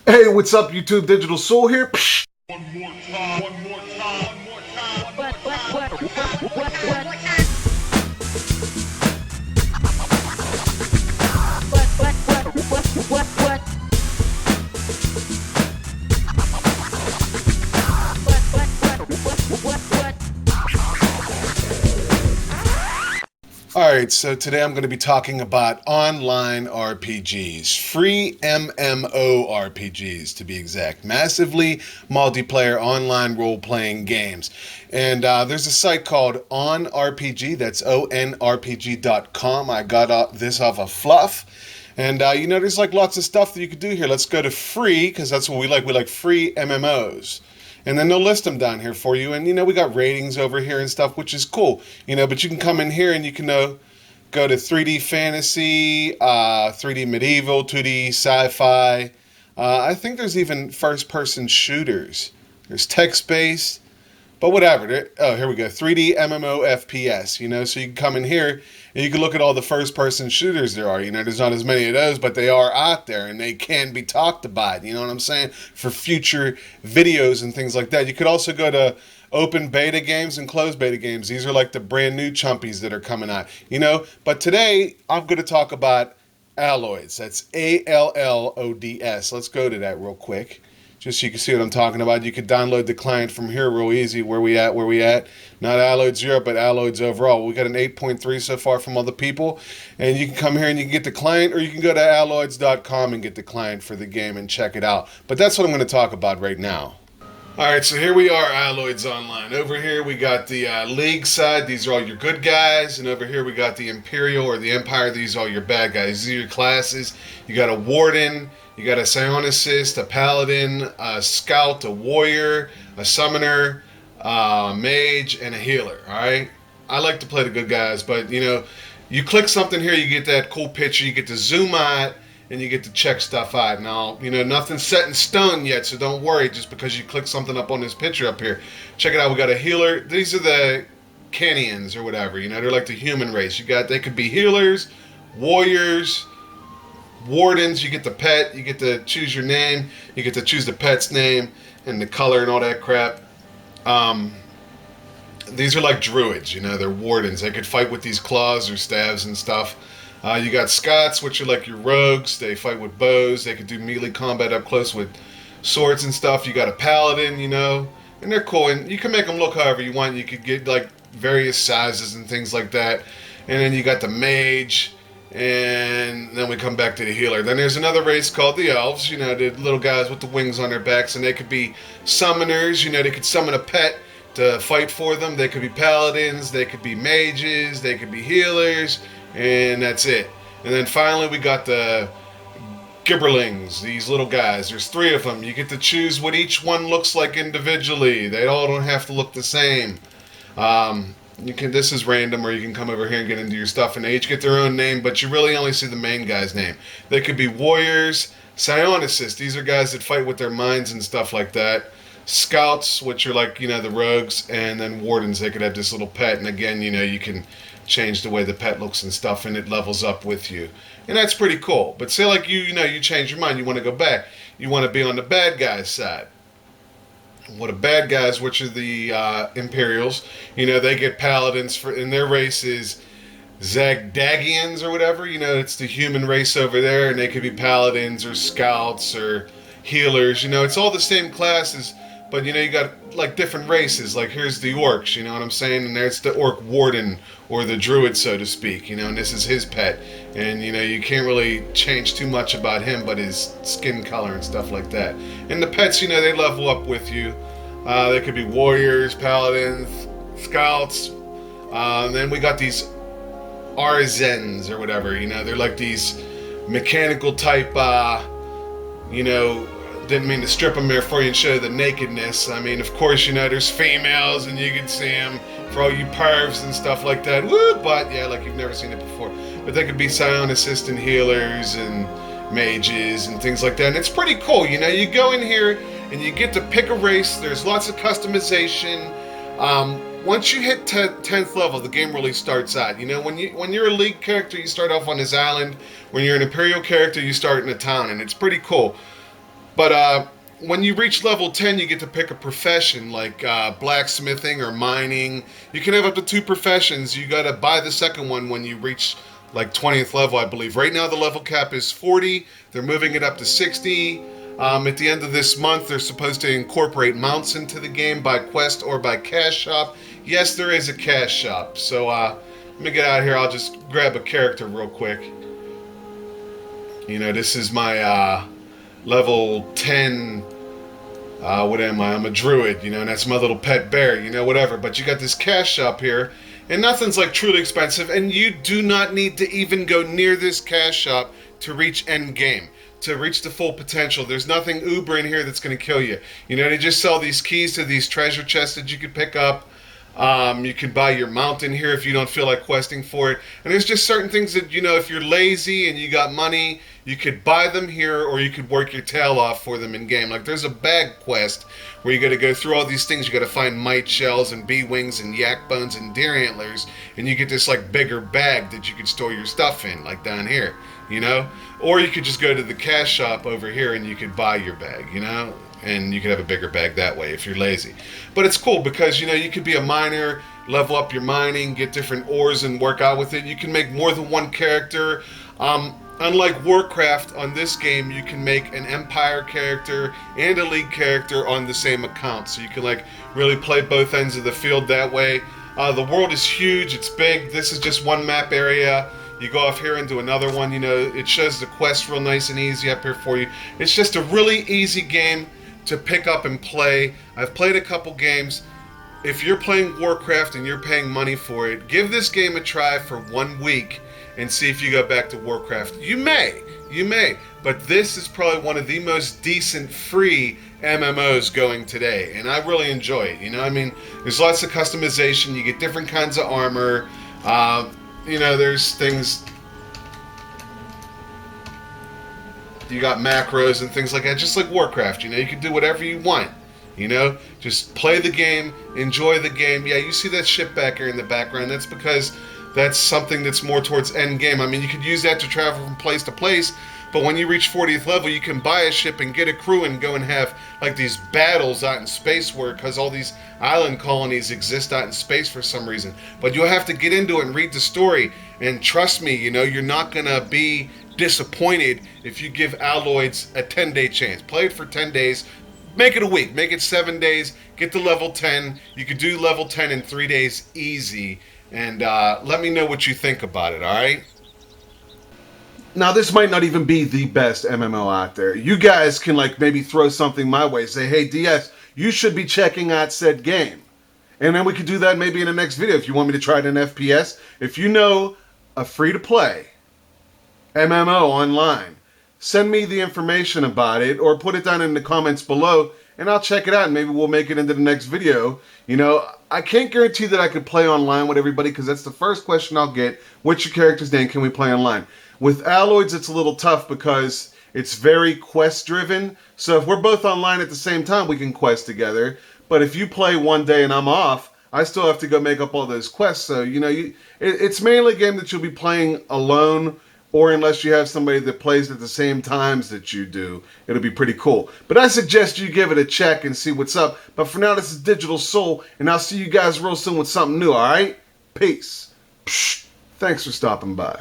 Hey, what's up, YouTube? DiGiTiLsOuL here. Psh. One more time, one more time, one more time, Alright, so today I'm going to be talking about online RPGs. Free MMORPGs, to be exact. Massively multiplayer online role-playing games. And there's a site called OnRPG, that's ONRPG.com. I got this off of Fluff. And, there's like lots of stuff that you could do here. Let's go to free, because that's what we like. We like free MMOs. And then they'll list them down here for you. And, we got ratings over here and stuff, which is cool. But you can come in here and you can go to 3D fantasy, 3D medieval, 2D sci-fi. I think there's even first-person shooters. There's text-based. But whatever. Here we go. 3D MMO FPS, so you can come in here and you can look at all the first-person shooters there are. There's not as many of those, but they are out there and they can be talked about, you know what I'm saying, for future videos and things like that. You could also go to open beta games and closed beta games. These are like the brand new chumpies that are coming out, But today, I'm going to talk about ALLODS. That's ALLODS. Let's go to that real quick, just so you can see what I'm talking about. You can download the client from here real easy. Where we at? Not ALLODS Europe, but ALLODS overall. We got an 8.3 so far from other people. And you can come here and you can get the client, or you can go to allods.com and get the client for the game and check it out. But that's what I'm going to talk about right now. Alright, so here we are, ALLODS Online. Over here we got the League side. These are all your good guys. And over here we got the Imperial or the Empire. These are all your bad guys. These are your classes. You got a Warden. You got a Psionicist, a Paladin, a Scout, a Warrior, a Summoner, a Mage, and a Healer, alright? I like to play the good guys, but, you click something here, you get that cool picture, you get to zoom out, and you get to check stuff out. Now, nothing's set in stone yet, so don't worry just because you click something up on this picture up here. Check it out, we got a Healer. These are the Canians or whatever, they're like the human race. They could be healers, warriors, Wardens. You get the pet, you get to choose your name, you get to choose the pet's name and the color and all that crap. These are like druids, they're wardens. They could fight with these claws or staves and stuff. You got Scots, which are like your rogues. They fight with bows. They could do melee combat up close with swords and stuff. You got a paladin, and they're cool. And you can make them look however you want. You could get like various sizes and things like that. And then you got the mage. And then we come back to the healer. Then there's another race called the elves, the little guys with the wings on their backs, and they could be summoners, they could summon a pet to fight for them. They could be paladins, they could be mages, they could be healers, and that's it. And then finally we got the gibberlings, these little guys. There's 3 of them. You get to choose what each one looks like individually. They all don't have to look the same. This is random, or you can come over here and get into your stuff, and they each get their own name, but you really only see the main guy's name. They could be warriors, psionicists. These are guys that fight with their minds and stuff like that. Scouts, which are like, the rogues, and then wardens. They could have this little pet, and again, you can change the way the pet looks and stuff, and it levels up with you. And that's pretty cool. But say like you change your mind, you want to go back. You want to be on the bad guy's side. What the bad guys, which are the Imperials, they get paladins in their race is Zagdagians or whatever. It's the human race over there, and they could be paladins or scouts or healers. It's all the same classes, but you got like different races. Like here's the orcs, you know what I'm saying, and there's the orc warden or the druid, so to speak. And this is his pet, and you can't really change too much about him, but his skin color and stuff like that. And the pets, they level up with you. They could be warriors, paladins, scouts. And then we got these arzens or whatever. They're like these mechanical type. Didn't mean to strip them there for you and show the nakedness. I mean, of course, there's females and you can see them for all you pervs and stuff like that. Woo! But yeah, like you've never seen it before. But they could be psionicists and healers and mages and things like that. And it's pretty cool. You go in here and you get to pick a race. There's lots of customization. Once you hit 10th level, the game really starts out. When you're a League character, you start off on this island. When you're an Imperial character, you start in a town, and it's pretty cool. But when you reach level 10, you get to pick a profession like blacksmithing or mining. You can have up to 2 professions. You got to buy the second one when you reach like 20th level, I believe. Right now, the level cap is 40. They're moving it up to 60. At the end of this month, they're supposed to incorporate mounts into the game by quest or by cash shop. Yes, there is a cash shop. So let me get out of here. I'll just grab a character real quick. You know, this is my level 10. What am I? I'm a druid, you know, and that's my little pet bear, you know, whatever. But you got this cash shop here, and nothing's like truly expensive, and you do not need to even go near this cash shop to reach end game, to reach the full potential. There's nothing uber in here that's going to kill you. You know, they just sell these keys to these treasure chests that you could pick up. You can buy your mount in here if you don't feel like questing for it. And there's just certain things that, you know, if you're lazy and you got money, you could buy them here or you could work your tail off for them in game. Like there's a bag quest where you got to go through all these things. You got to find mite shells and bee wings and yak bones and deer antlers, and you get this like bigger bag that you could store your stuff in, like down here, you know. Or you could just go to the cash shop over here and you could buy your bag, you know. And you could have a bigger bag that way if you're lazy. But it's cool because, you know, you could be a miner, level up your mining, get different ores and work out with it. You can make more than one character. Unlike Warcraft, on this game, you can make an Empire character and a League character on the same account. So you can, like, really play both ends of the field that way. The world is huge. It's big. This is just one map area. You go off here into another one. You know, it shows the quest real nice and easy up here for you. It's just a really easy game to pick up and play. I've played a couple games. If you're playing Warcraft and you're paying money for it, give this game a try for 1 week and see if you go back to Warcraft. You may, but this is probably one of the most decent free MMOs going today, and I really enjoy it. You know, I mean, there's lots of customization. You get different kinds of armor. You know, there's things. You got macros and things like that, just like Warcraft. You know, you can do whatever you want. You know, just play the game, enjoy the game. Yeah, you see that ship back here in the background. That's because that's something that's more towards end game. I mean, you could use that to travel from place to place, but when you reach 40th level, you can buy a ship and get a crew and go and have like these battles out in space where, because all these island colonies exist out in space for some reason. But you'll have to get into it and read the story. And trust me, you know, you're not going to be disappointed if you give ALLODS a 10-day chance. Play it for 10 days. Make it a week. Make it 7 days. Get to level 10. You could do level 10 in 3 days easy. And let me know what you think about it, all right? Now, this might not even be the best MMO out there. You guys can, like, maybe throw something my way. Say, hey, DS, you should be checking out said game. And then we could do that maybe in the next video if you want me to try it in FPS. If you know a free-to-play MMO online, send me the information about it or put it down in the comments below and I'll check it out and maybe we'll make it into the next video. You know, I can't guarantee that I could play online with everybody because that's the first question I'll get. What's your character's name? Can we play online? With ALLODS, it's a little tough because it's very quest driven. So if we're both online at the same time, we can quest together. But if you play one day and I'm off, I still have to go make up all those quests. So, you know, it's mainly a game that you'll be playing alone, or unless you have somebody that plays at the same times that you do. It'll be pretty cool. But I suggest you give it a check and see what's up. But for now, this is DiGiTiLsOuL, and I'll see you guys real soon with something new, all right? Peace. Psh, thanks for stopping by.